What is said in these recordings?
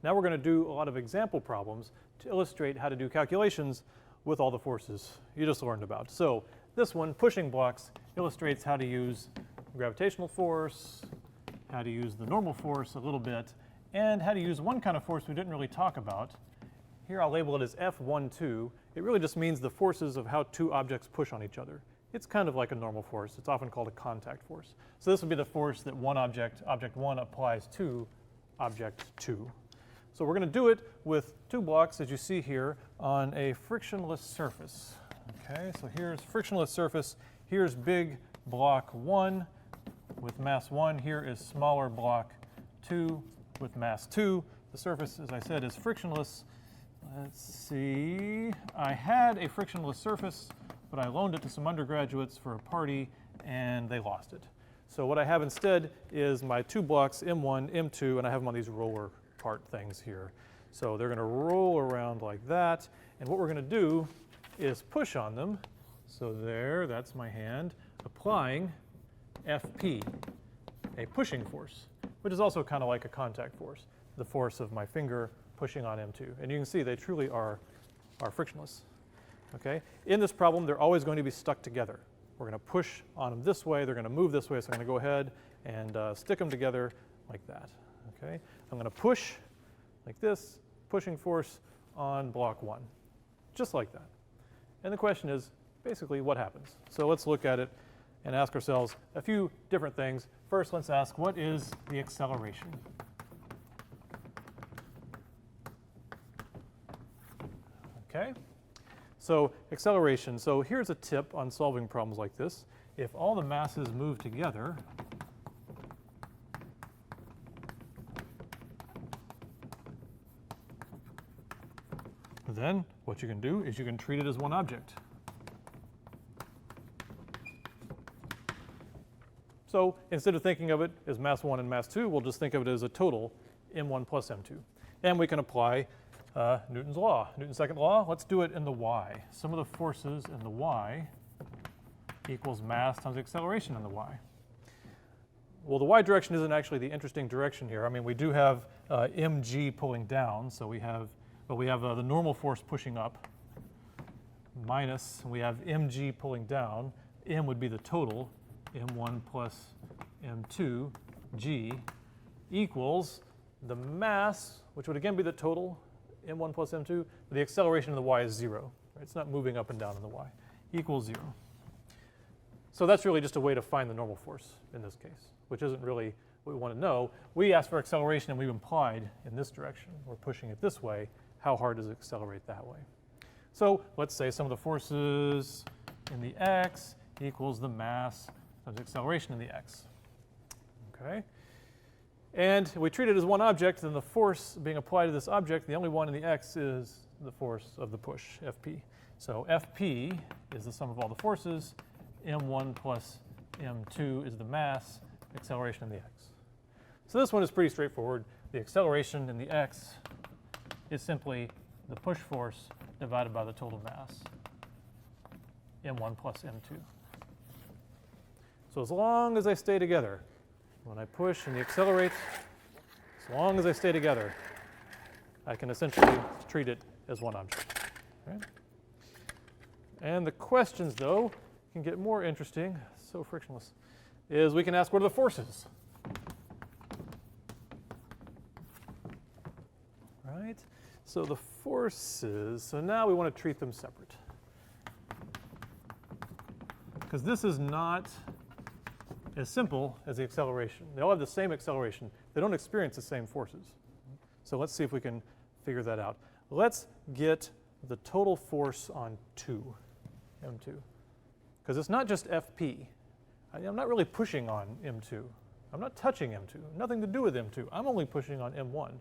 Now we're going to do a lot of example problems to illustrate how to do calculations with all the forces you just learned about. So this one, pushing blocks, illustrates how to use gravitational force, how to use the normal force a little bit, and how to use one kind of force we didn't really talk about. Here I'll label it as F12. It really just means the forces of how two objects push on each other. It's kind of like a normal force. It's often called a contact force. So this would be the force that one object, object 1, applies to object 2. So we're going to do it with two blocks, as you see here, on a frictionless surface. Okay, so here's frictionless surface. Here's big block 1 with mass 1. Here is smaller block 2 with mass 2. The surface, as I said, is frictionless. Let's see. I had a frictionless surface, but I loaned it to some undergraduates for a party, and they lost it. So what I have instead is my two blocks, M1, M2, and I have them on these roller part things here. So they're going to roll around like that, and what we're going to do is push on them. So there, that's my hand, applying FP, a pushing force, which is also kind of like a contact force, the force of my finger pushing on M2. And you can see they truly are frictionless. Okay? In this problem, they're always going to be stuck together. We're going to push on them this way, they're going to move this way, so I'm going to go ahead and stick them together like that. Okay? I'm going to push like this, pushing force on block 1, just like that. And the question is basically what happens. So let's look at it and ask ourselves a few different things. First, let's ask, what is the acceleration? Okay? So acceleration. So here's a tip on solving problems like this. If all the masses move together, then what you can do is you can treat it as one object. So instead of thinking of it as mass 1 and mass 2, we'll just think of it as a total M1 plus M2. And we can apply Newton's law, Newton's second law. Let's do it in the y. Sum of the forces in the y equals mass times acceleration in the y. Well, the y direction isn't actually the interesting direction here. I mean, we do have mg pulling down, so we have the normal force pushing up, minus, we have mg pulling down. M would be the total, m1 plus m2 g, equals the mass, which would again be the total, m1 plus m2, but the acceleration of the y is 0. Right? It's not moving up and down in the y, equals 0. So that's really just a way to find the normal force in this case, which isn't really what we want to know. We asked for acceleration, and we've implied in this direction. We're pushing it this way. How hard does it accelerate that way? So let's say some of the forces in the x equals the mass times acceleration in the x. Okay? And if we treat it as one object, then the force being applied to this object, the only one in the x is the force of the push, Fp. So Fp is the sum of all the forces. M1 plus M2 is the mass, acceleration in the x. So this one is pretty straightforward. The acceleration in the x is simply the push force divided by the total mass, M1 plus M2. So as long as they stay together, when I push and he accelerates, as long as they stay together, I can essentially treat it as one object. Right? And the questions, though, can get more interesting, so frictionless, is we can ask, what are the forces? Right? So the forces, so now we want to treat them separate. Because this is not as simple as the acceleration. They all have the same acceleration. They don't experience the same forces. So let's see if we can figure that out. Let's get the total force on 2, M2. Because it's not just Fp. I'm not really pushing on M2. I'm not touching M2. Nothing to do with M2. I'm only pushing on M1.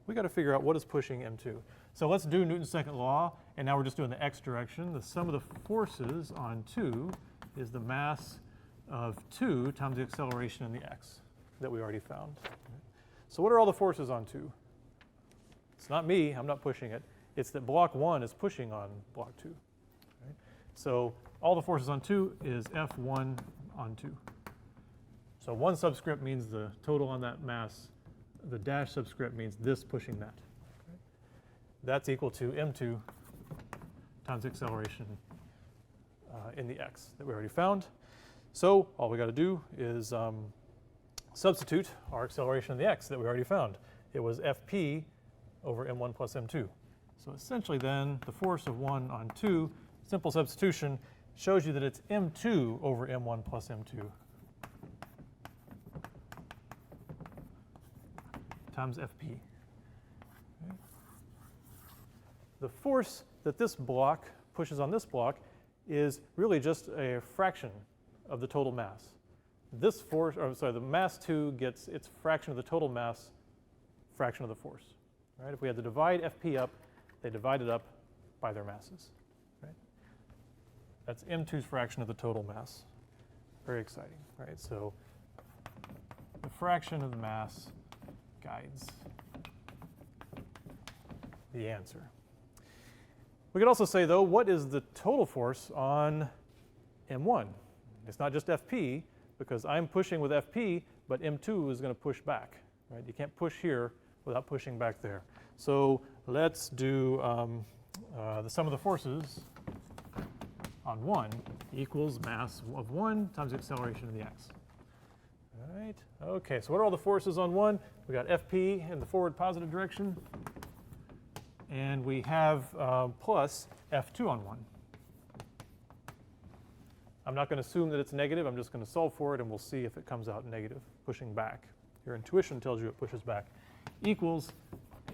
We got to figure out what is pushing M2. So let's do Newton's second law, and now we're just doing the x direction. The sum of the forces on 2 is the mass of 2 times the acceleration in the x that we already found. So what are all the forces on 2? It's not me, I'm not pushing it. It's that block 1 is pushing on block 2. Right? So all the forces on 2 is F1 on 2. So one subscript means the total on that mass the dash subscript means this pushing that. Okay? That's equal to m2 times acceleration in the x that we already found. So all we got to do is substitute our acceleration in the x that we already found. It was fp over m1 plus m2. So essentially then, the force of 1 on 2, simple substitution, shows you that it's m2 over m1 plus m2 times fp. Okay. The force that this block pushes on this block is really just a fraction of the total mass. This force, or sorry, the mass 2 gets its fraction of the total mass, fraction of the force. Right? If we had to divide fp up, they divide it up by their masses. Right? That's m2's fraction of the total mass. Very exciting, right? So the fraction of the mass guides the answer. We could also say, though, what is the total force on m1? It's not just fp, because I'm pushing with fp, but m2 is going to push back. Right? You can't push here without pushing back there. So let's do the sum of the forces on 1 equals mass of 1 times acceleration in the x. All right. Okay, so what are all the forces on 1? We got fp in the forward positive direction, and we have plus f2 on 1. I'm not going to assume that it's negative. I'm just going to solve for it, and we'll see if it comes out negative, pushing back. Your intuition tells you it pushes back. Equals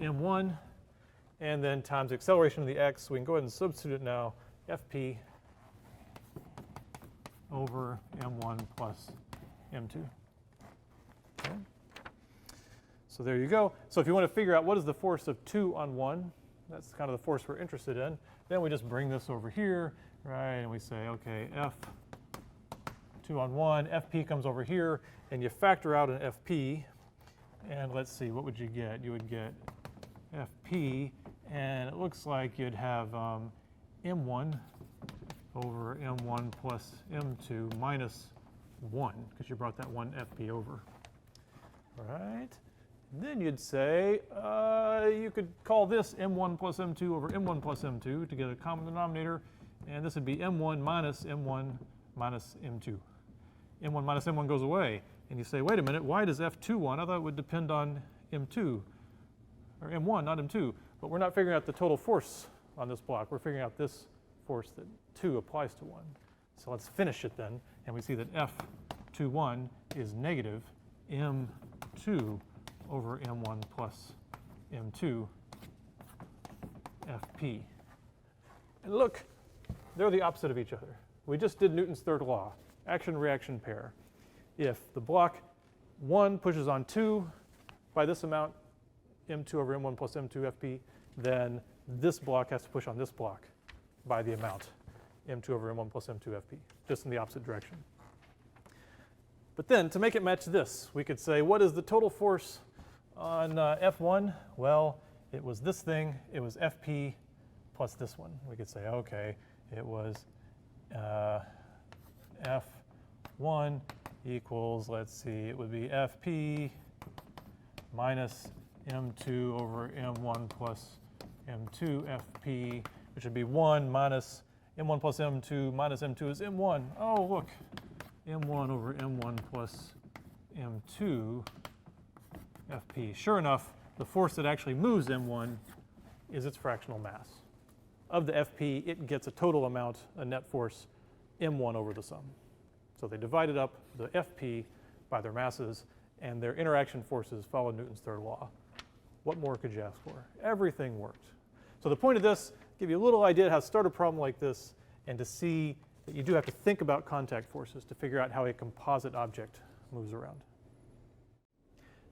m1, and then times acceleration of the x. We can go ahead and substitute it now. fp over m1 plus m2. Okay. So there you go. So if you want to figure out what is the force of 2 on 1, that's kind of the force we're interested in, then we just bring this over here, right, and we say, okay, f2 on 1, fp comes over here, and you factor out an fp, and let's see, what would you get? You would get fp, and it looks like you'd have m1 over m1 plus m2 minus 1, because you brought that one fp over. All right. Then you'd say, you could call this m1 plus m2 over m1 plus m2 to get a common denominator, and this would be m1 minus m1 minus m2. m1 minus m1 goes away, and you say, wait a minute, why does f2 1? I thought it would depend on m2, or m1, not m2. But we're not figuring out the total force on this block. We're figuring out this force that 2 applies to 1. So let's finish it then, and we see that f21 is negative m2 over m1 plus m2 fp. And look, they're the opposite of each other. We just did Newton's third law, action-reaction pair. If the block 1 pushes on 2 by this amount, m2 over m1 plus m2 fp, then this block has to push on this block by the amount, m2 over m1 plus m2 fp, just in the opposite direction. But then, to make it match this, we could say, what is the total force on F1? Well, it was this thing. It was Fp plus this one. We could say, okay, it was F1 equals, let's see, it would be Fp minus m2 over m1 plus m2 Fp, which would be 1 minus m1 plus m2 minus m2 is m1. Oh, look, m1 over m1 plus m2 Fp. Sure enough, the force that actually moves m1 is its fractional mass. Of the Fp, it gets a total amount, a net force, m1 over the sum. So they divided up the Fp by their masses, and their interaction forces followed Newton's third law. What more could you ask for? Everything worked. So the point of this, give you a little idea how to start a problem like this and to see that you do have to think about contact forces to figure out how a composite object moves around.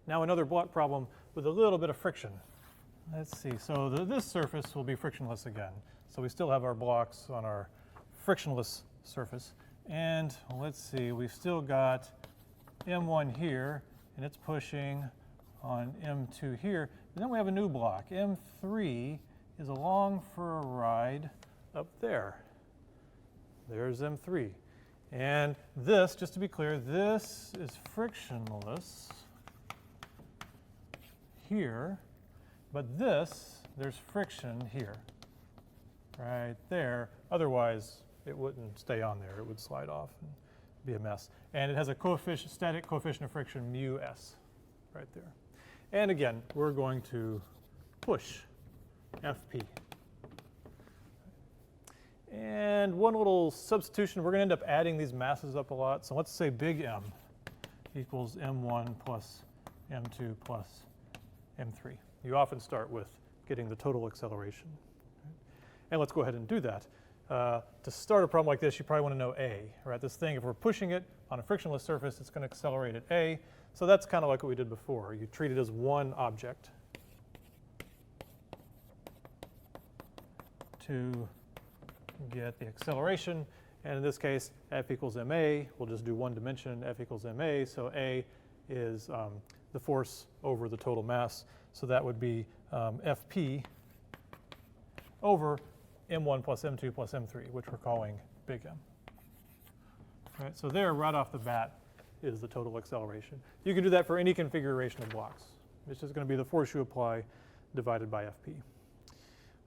Now another block problem with a little bit of friction. Let's see, so this surface will be frictionless again. So we still have our blocks on our frictionless surface. And let's see, we've still got M1 here, and it's pushing on M2 here. And then we have a new block. M3 is along for a ride up there. There's M3. And this, just to be clear, this is frictionless. here, but this, there's friction here, right there. Otherwise, it wouldn't stay on there. It would slide off and be a mess. And it has a static coefficient of friction, mu s, right there. And again, we're going to push Fp. And one little substitution, we're going to end up adding these masses up a lot. So let's say big M equals m1 plus m2 plus m3. You often start with getting the total acceleration. And let's go ahead and do that. To start a problem like this, you probably want to know A, right? This thing, if we're pushing it on a frictionless surface, it's going to accelerate at A. So that's kind of like what we did before. You treat it as one object to get the acceleration. And in this case, F equals ma. We'll just do one dimension, F equals ma. So A is the force over the total mass. So that would be Fp over m1 plus m2 plus m3, which we're calling big M. Right, so there, right off the bat, is the total acceleration. You can do that for any configuration of blocks. It's just going to be the force you apply divided by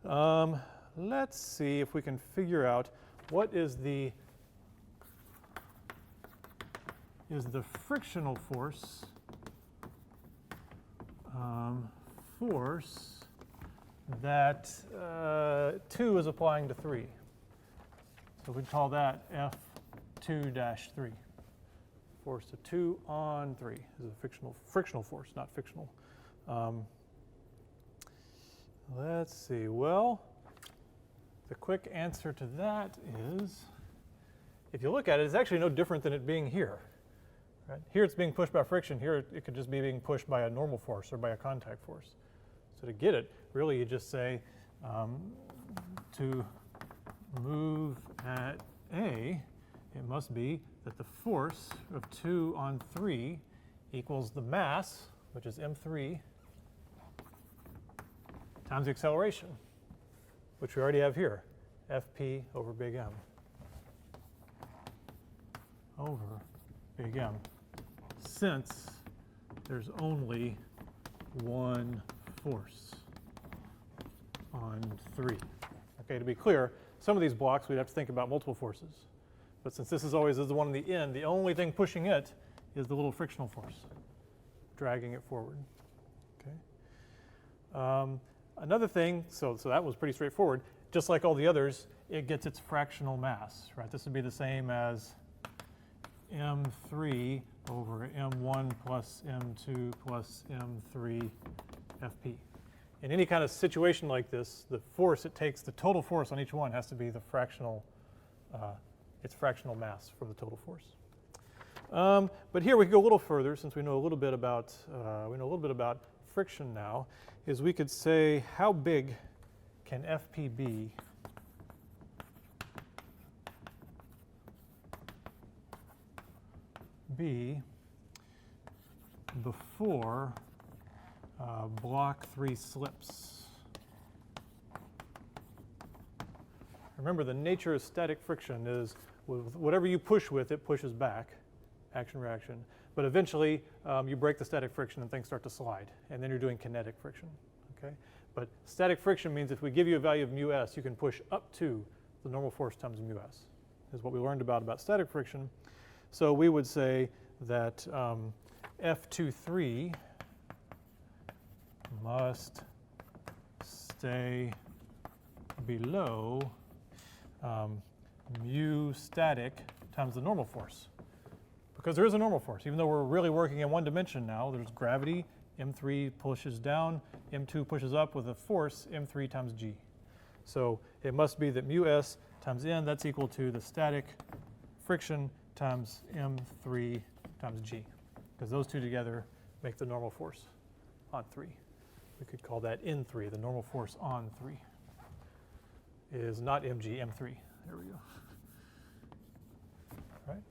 Fp. Let's see if we can figure out what is the frictional force that 2 is applying to 3. So we'd call that F2-3. Force of 2 on 3 is a frictional force, not fictional. Let's see. Well, the quick answer to that is, if you look at it, it's actually no different than it being here. Right? Here it's being pushed by friction. Here it could just be being pushed by a normal force or by a contact force. So to get it, really you just say to move at A, it must be that the force of 2 on 3 equals the mass, which is m3, times the acceleration, which we already have here, Fp over big M. Over big M, since there's only one force on 3. Okay, to be clear, some of these blocks we'd have to think about multiple forces. But since this is always the one on the end, the only thing pushing it is the little frictional force, dragging it forward. Okay. Another thing, so that was pretty straightforward. Just like all the others, it gets its fractional mass, right? This would be the same as m3 over m1 plus m2 plus m3 Fp. In any kind of situation like this, the force it takes, the total force on each one has to be the fractional, its fractional mass from the total force. But here we can go a little further, since we know a little bit about friction now, is we could say how big can Fp be before block 3 slips. Remember, the nature of static friction is whatever you push with, it pushes back, action reaction. But eventually, you break the static friction and things start to slide, and then you're doing kinetic friction. Okay? But static friction means if we give you a value of mu s, you can push up to the normal force times mu s, is what we learned about static friction. So we would say that F23 must stay below mu static times the normal force. Because there is a normal force. Even though we're really working in one dimension now, there's gravity, m3 pushes down, m2 pushes up with a force, m3 times g. So it must be that mu s times n, that's equal to the static friction times m3 times g. Because those two together make the normal force on 3. We could call that N3, the normal force on 3. Is not mg, m3. There we go. Right?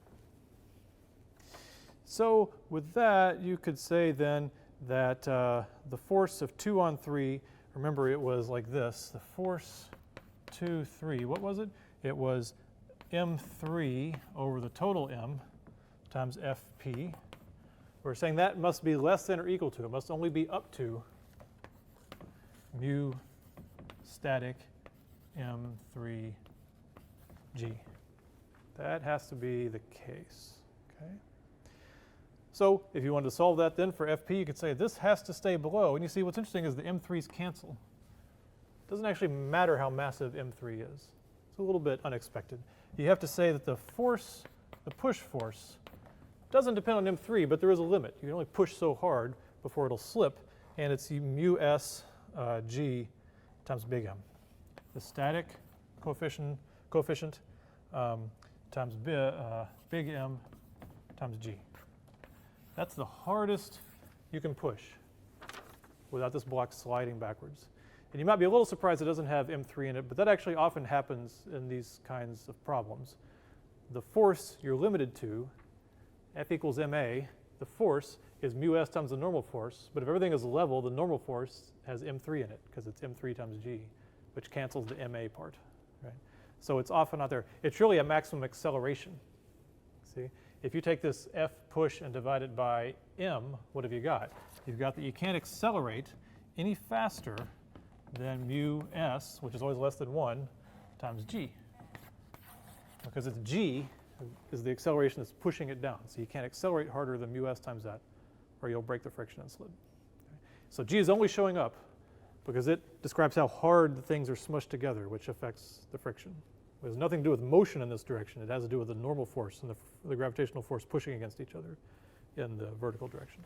So with that, you could say then that the force of 2 on 3, remember it was like this, the force 2, 3, what was it? It was m3 over the total m times Fp. We're saying that must be less than or equal to, it must only be up to mu static m3g. That has to be the case, okay? So if you wanted to solve that then for FP, you could say this has to stay below. And you see what's interesting is the M3s cancel. It doesn't actually matter how massive M3 is. It's a little bit unexpected. You have to say that the force, the push force, doesn't depend on M3, but there is a limit. You can only push so hard before it'll slip, and it's mu s g times big M. The static coefficient times big M times g. That's the hardest you can push without this block sliding backwards. And you might be a little surprised it doesn't have M3 in it, but that actually often happens in these kinds of problems. The force you're limited to, F equals ma, the force is mu s times the normal force, but if everything is level, the normal force has M3 in it because it's M3 times g, which cancels the ma part, right? So it's often not there. It's really a maximum acceleration, see? If you take this F push and divide it by m, what have you got? You've got that you can't accelerate any faster than mu s, which is always less than 1, times g. Because it's g is the acceleration that's pushing it down. So you can't accelerate harder than mu s times that, or you'll break the friction and slip. Okay. So g is only showing up because it describes how hard the things are smushed together, which affects the friction. It has nothing to do with motion in this direction. It has to do with the normal force and the gravitational force pushing against each other in the vertical direction.